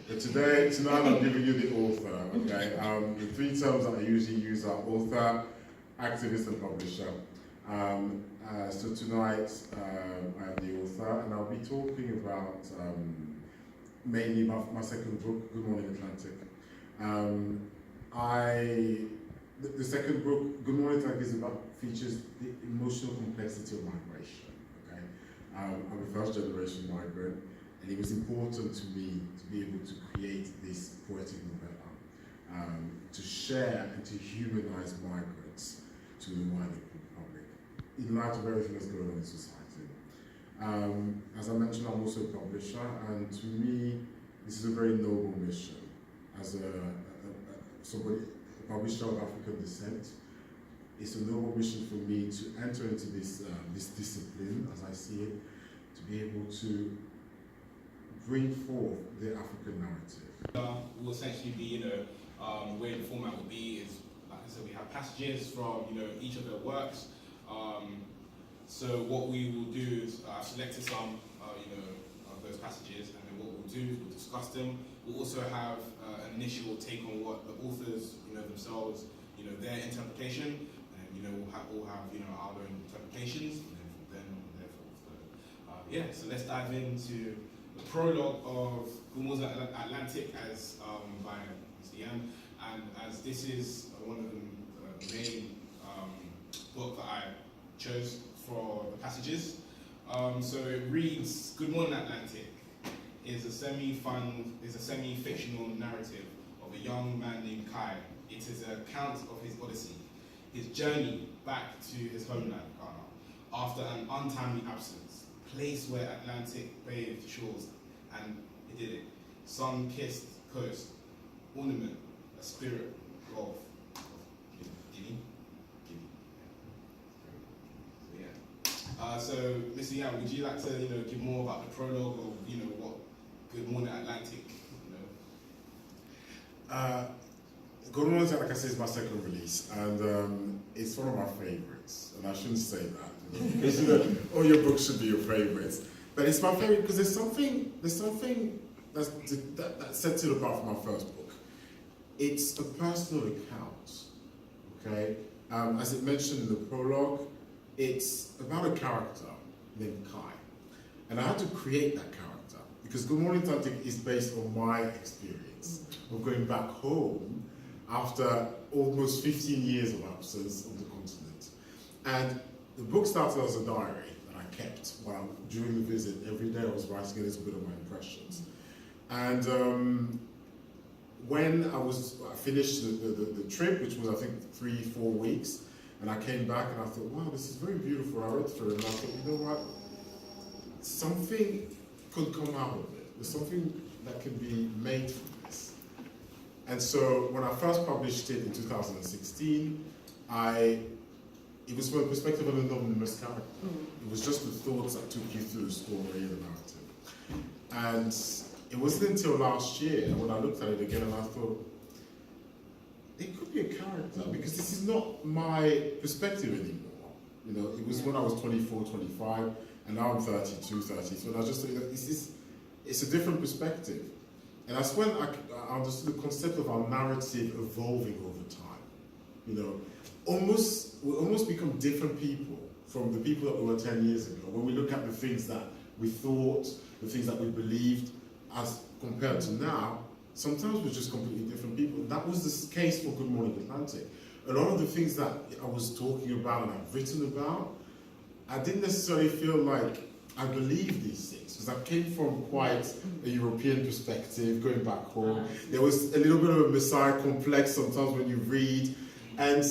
But tonight I'm giving you the author, okay? The three terms that I usually use are author, activist, and publisher. So tonight I'm the author, and I'll be talking about mainly my second book, Good Morning Atlantic. The second book, Good Morning Atlantic, features the emotional complexity of migration. Okay, I'm a first-generation migrant, and it was important to me to be able to create this poetic novella to share and to humanize migrants to the wider public in light of everything that's going on in society. As I mentioned, I'm also a publisher, and to me, this is a very noble mission. As a publisher of African descent, it's a noble mission for me to enter into this discipline, as I see it, to be able to bring forth the African narrative. Will essentially be, the way the format will be is, like I said, we have passages from, each of their works. So what we will do is, I've selected some, of those passages, and then what we'll do is we'll discuss them. We'll also have an initial take on what the authors, themselves, their interpretation, and we'll all have, our own interpretations, and then therefore. So let's dive into the prologue of Good Morning Atlantic as by Mr. Yan, and as this is one of the main book that I chose for the passages. So it reads, Good Morning Atlantic is a semi-fictional narrative of a young man named Kai. It is an account of his odyssey, his journey back to his homeland, Ghana, after an untimely absence, a place where Atlantic bathed shores, and he did it. Sun-kissed coast, ornament, a spirit of Guinea. So, Mr. Yan, would you like to, give more about the prologue of, what Good Morning Atlantic, Good Morning Atlantic, like I said, is my second release, and it's one of my favorites. And I shouldn't say that, because all your books should be your favorites. But it's my favorite because there's something that sets it apart from my first book. It's a personal account, okay? As it mentioned in the prologue, it's about a character named Kai. And I had to create that character because Good Morning Atlantic is based on my experience of going back home after almost 15 years of absence on the continent. And the book started as a diary that I kept during the visit. Every day I was writing a little bit of my impressions. And when I finished the trip, which was I think 3-4 weeks, and I came back and I thought, wow, this is very beautiful. I read through it and I thought, you know what? Something could come out of it. There's something that can be made from this. And so when I first published it in 2016, it was from the perspective of an anonymous character. It was just the thoughts that took you through the story and the narrative. And it wasn't until last year when I looked at it again and I thought, it could be a character, because this is not my perspective anymore. It was when I was 24, 25, and now I'm 32, 33, and I just thought, it's a different perspective. And that's when I understood the concept of our narrative evolving over time. We almost become different people from the people that we were 10 years ago. When we look at the things that we thought, the things that we believed, as compared to now, sometimes we're just completely different people. And that was the case for Good Morning Atlantic. A lot of the things that I was talking about and I've written about, I didn't necessarily feel like I believed these things, because I came from quite a European perspective, going back home. There was a little bit of a Messiah complex sometimes when you read, and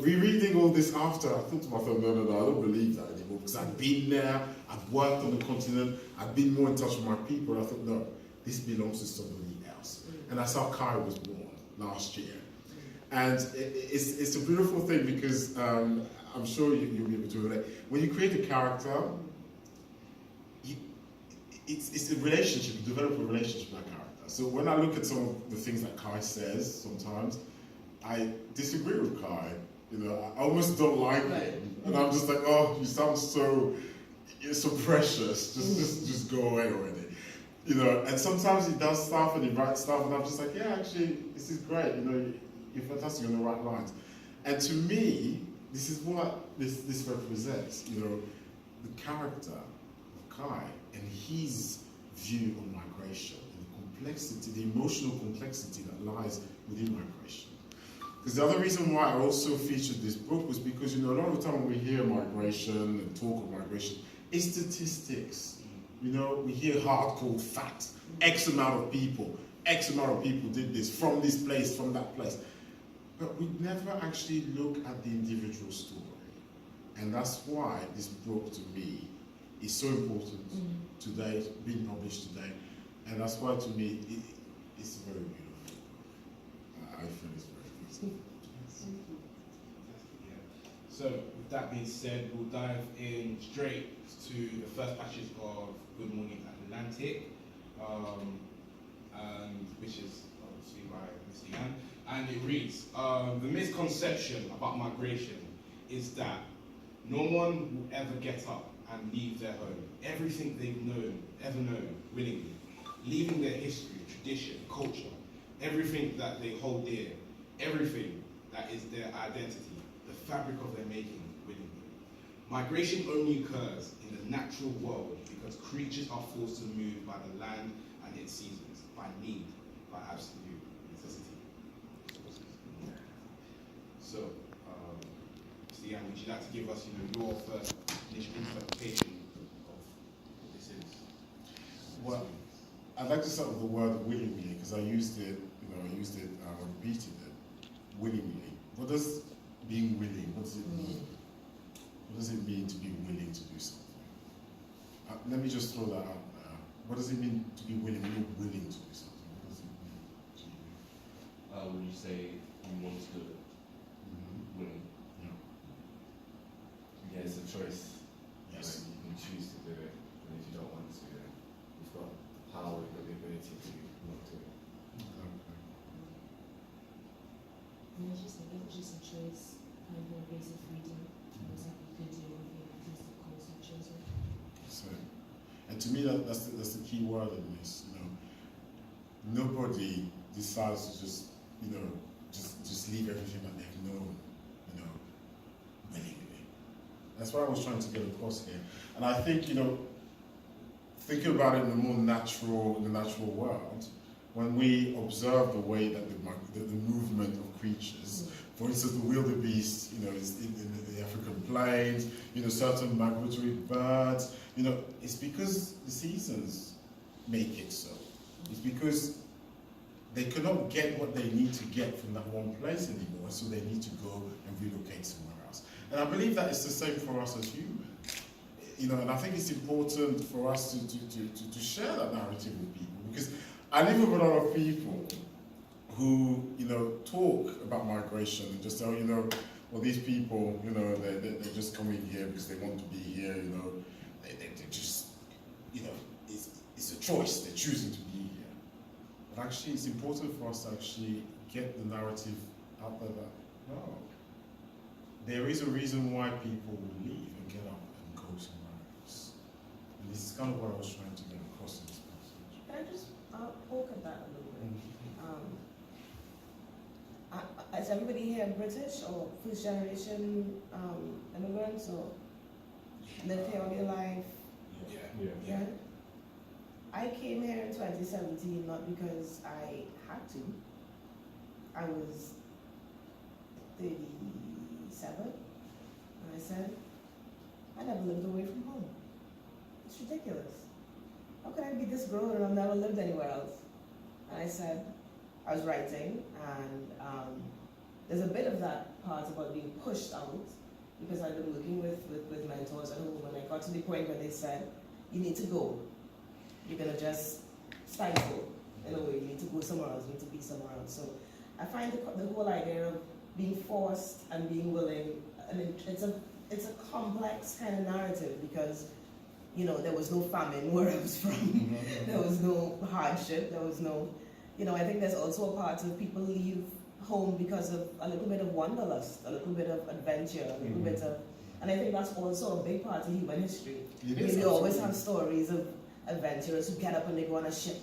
rereading all this after, I thought to myself, no, I don't believe that anymore, because I'd been there, I'd worked on the continent, I'd been more in touch with my people, and I thought, no, this belongs to somebody else. And that's how Kai was born last year. And it's a beautiful thing because I'm sure you'll be able to relate. When you create a character, it's a relationship, you develop a relationship with that character. So when I look at some of the things that Kai says sometimes, I disagree with Kai. I almost don't like him. And I'm just like, oh, you sound so precious. Just go away already. You know, and sometimes he does stuff and he writes stuff, and I'm just like, yeah, actually, this is great. You know, you're fantastic on the right lines. And to me, this is what this represents. You know, the character of Kai and his view on migration, and the complexity, the emotional complexity that lies within migration. Because the other reason why I also featured this book was because, you know, a lot of the time when we hear migration and talk of migration, it's statistics. You know, we hear hardcore facts. X amount of people did this from this place, from that place. But we never actually look at the individual story. And that's why this book, to me, is so important today, being published today. And that's why, to me, it's very beautiful. I feel it's very beautiful. So, with that being said, we'll dive in straight to the first passage of Good Morning Atlantic, and which is obviously by Mr. Yan. And it reads, the misconception about migration is that no one will ever get up and leave their home, everything they've ever known, willingly, leaving their history, tradition, culture, everything that they hold dear, everything that is their identity, the fabric of their making, willingly. Migration only occurs in the natural world because creatures are forced to move by the land and its seasons, by need, by absolute necessity. So, Mr. Yan, would you like to give us, your first initial interpretation of what this is? Well, I'd like to start with the word willingly, because I used it, I repeated it, willingly. What does being willing, what does it mean? What does it mean to be willing to do something? Let me just throw that out there. What does it mean to be willing? You're willing to do something. What does it mean to you? When you say you want to do it, willing. Yeah. Yeah, it's a choice. Yes. Like, you can choose to do it, and if you don't want to, then you've got the power, you've got the ability to not do it. Okay. And I just think it was just a choice, kind of a basic freedom. It was like you could do anything because the course you chosen. So, and to me, that's the key word in this. You know, nobody decides to just leave everything that they've known, willingly. That's what I was trying to get across here. And I think, thinking about it in the natural world, when we observe the way that the movement of creatures, for instance, the wildebeest, is in the African plains, certain migratory birds, it's because the seasons make it so. It's because they cannot get what they need to get from that one place anymore, so they need to go and relocate somewhere else. And I believe that it's the same for us as humans. And I think it's important for us to share that narrative with people, because I live with a lot of people who, talk about migration and just tell, well, these people, they're just coming here because they want to be here, they just, it's a choice, they're choosing to be here. But actually, it's important for us to actually get the narrative out there that, no, there is a reason why people will leave and get up and go somewhere else. And this is kind of what I was trying to get across in this passage. Can I just poke at that a little bit? Is everybody here British or first generation immigrants, or lived here all your life? Yeah. I came here in 2017 not because I had to. I was 37, and I said, I never lived away from home. It's ridiculous. How can I be this grown and I've never lived anywhere else? And I said, I was writing, and there's a bit of that part about being pushed out, because I've been working with mentors at home, and I got to the point where they said, you need to go. You're going to just stifle in a way. You need to go somewhere else, you need to be somewhere else. So I find the whole idea of being forced and being willing, it's a complex kind of narrative, because there was no famine where I was from. There was no hardship, there was no, I think there's also a part of people leave home because of a little bit of wanderlust, a little bit of adventure, a little bit of, and I think that's also a big part of human history. It is, we always have stories of adventurers who get up and they go on a ship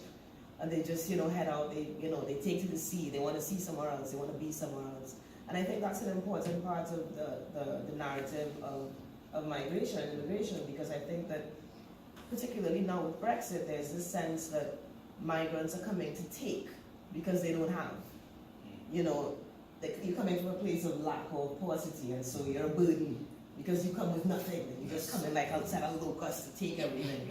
and they just, head out, they take to the sea, they want to see somewhere else, they want to be somewhere else. And I think that's an important part of the narrative of migration and immigration, because I think that particularly now with Brexit, there's this sense that migrants are coming to take because they don't have. You're coming from a place of lack or paucity, and so you're a burden because you come with nothing. You just come in like outside a locust to take everything.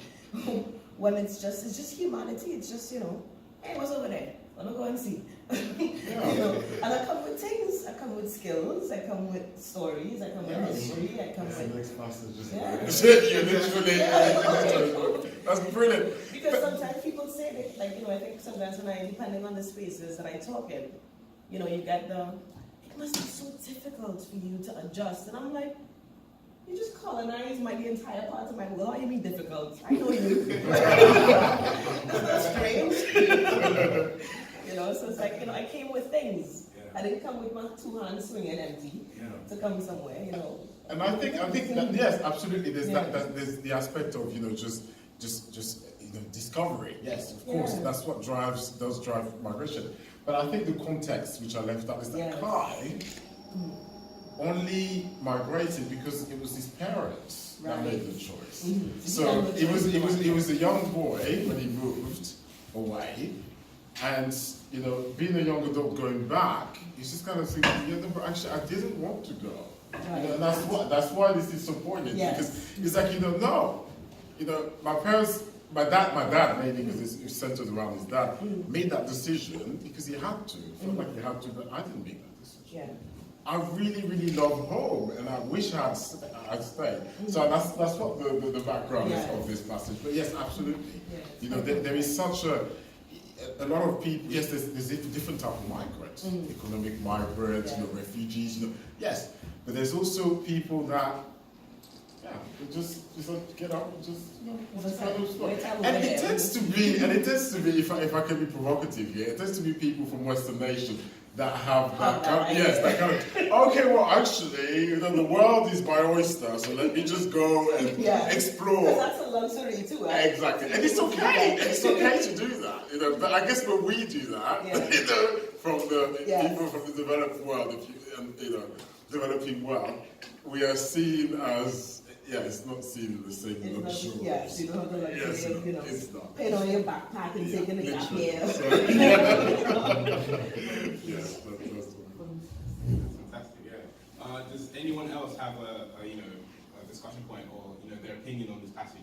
When it's just humanity. It's just, hey, what's over there? Wanna go and see? And I come with things. I come with skills. I come with stories. I come with history. I come with. Next passage just. Yeah. You literally. That's brilliant. Because sometimes people say that, I think sometimes when depending on the spaces that I talk in, you get it must be so difficult for you to adjust. And I'm like, you just colonize the entire part of my world. Why you mean difficult? I know you. That's strange. So it's like, I came with things. Yeah. I didn't come with my 2 hands swinging empty to come somewhere, And I think that, yes, absolutely. There's there's the aspect of just discovery. Yes, of course, that's what does drive migration. But I think the context which I left out is that Kai only migrated because it was his parents that made the choice. Mm-hmm. So it was a young boy when he moved away, and being a young adult going back, he's just kind of thinking, but actually I didn't want to go. Right. And that's why this is so poignant, because it's like no. My parents, my dad mainly because it's centered around his dad, made that decision because he had to. Felt like he had to, but I didn't make that decision. Yeah. I really, really love home, and I wish I'd stayed. So that's what the background is of this passage. But yes, absolutely. There is such a lot of people. Yes, there's different type of migrants, economic migrants, refugees. Yes, but there's also people that. They just like get up and just kind of stuff. And it tends to be, if I can be provocative here, it tends to be people from Western nations that have that kind of, okay, well actually, the world is my oyster, so let me just go and explore. Because that's a luxury too, right? Exactly. And it's okay. It's okay to do that. But I guess when we do that, from the people from the developed world, developing world, we are seen as it's not seen the same luxury. Yes, you don't have the luxury of, it's not. Paying on your backpack and taking a gap year. Yes, that's fantastic. Yeah. Does anyone else have a discussion point or their opinion on this passage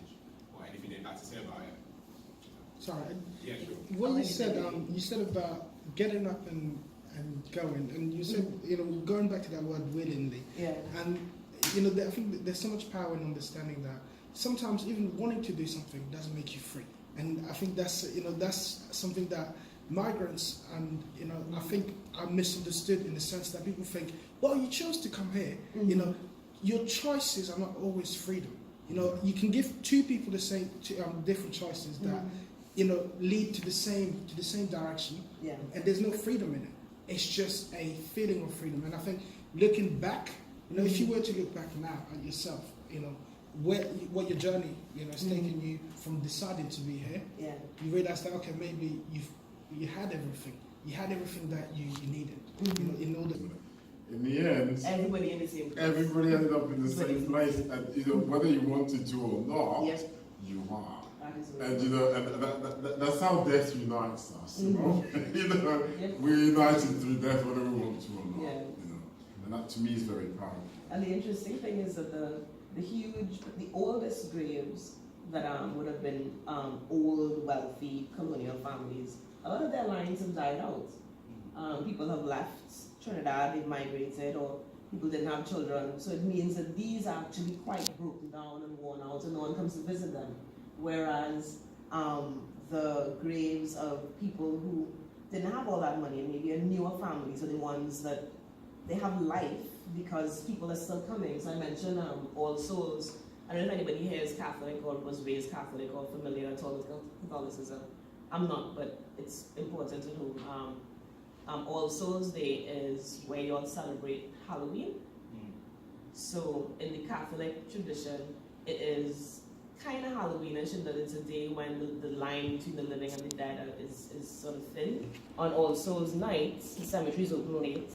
or anything they'd like to say about it? Sorry. Yeah, sure. What you said about getting up and going, and you said going back to that word willingly. Yeah. And I think there's so much power in understanding that sometimes even wanting to do something doesn't make you free, and I think that's something that migrants and I think are misunderstood in the sense that people think, well, you chose to come here. Your choices are not always freedom. You can give two people the same different choices that lead to the same direction, and there's no freedom in it. It's just a feeling of freedom, and I think looking back. If you were to look back now at yourself, what your journey, has taken you from deciding to be here, you realize that maybe you had everything. You had everything that you needed, in order. In the end, everybody in the same place. Everybody ended up in the same place, and whether you wanted to or not, you are. And and that's how death unites us. We're united through death, whether we want to or not. And that to me is very powerful. And the interesting thing is that the oldest graves that would have been old, wealthy colonial families, a lot of their lines have died out. People have left Trinidad, they've migrated, or people didn't have children. So it means that these are actually quite broken down and worn out, and no one comes to visit them. Whereas the graves of people who didn't have all that money, and maybe a newer family, so the ones that they have life because people are still coming. So I mentioned All Souls. I don't know if anybody here is Catholic or was raised Catholic or familiar at all with Catholicism. I'm not, but it's important to know. All Souls Day is where you all celebrate Halloween. So in the Catholic tradition, it is kind of Halloweenish in that it's a day when the line between the living and the dead is sort of thin. On All Souls Night, the cemetery is open late,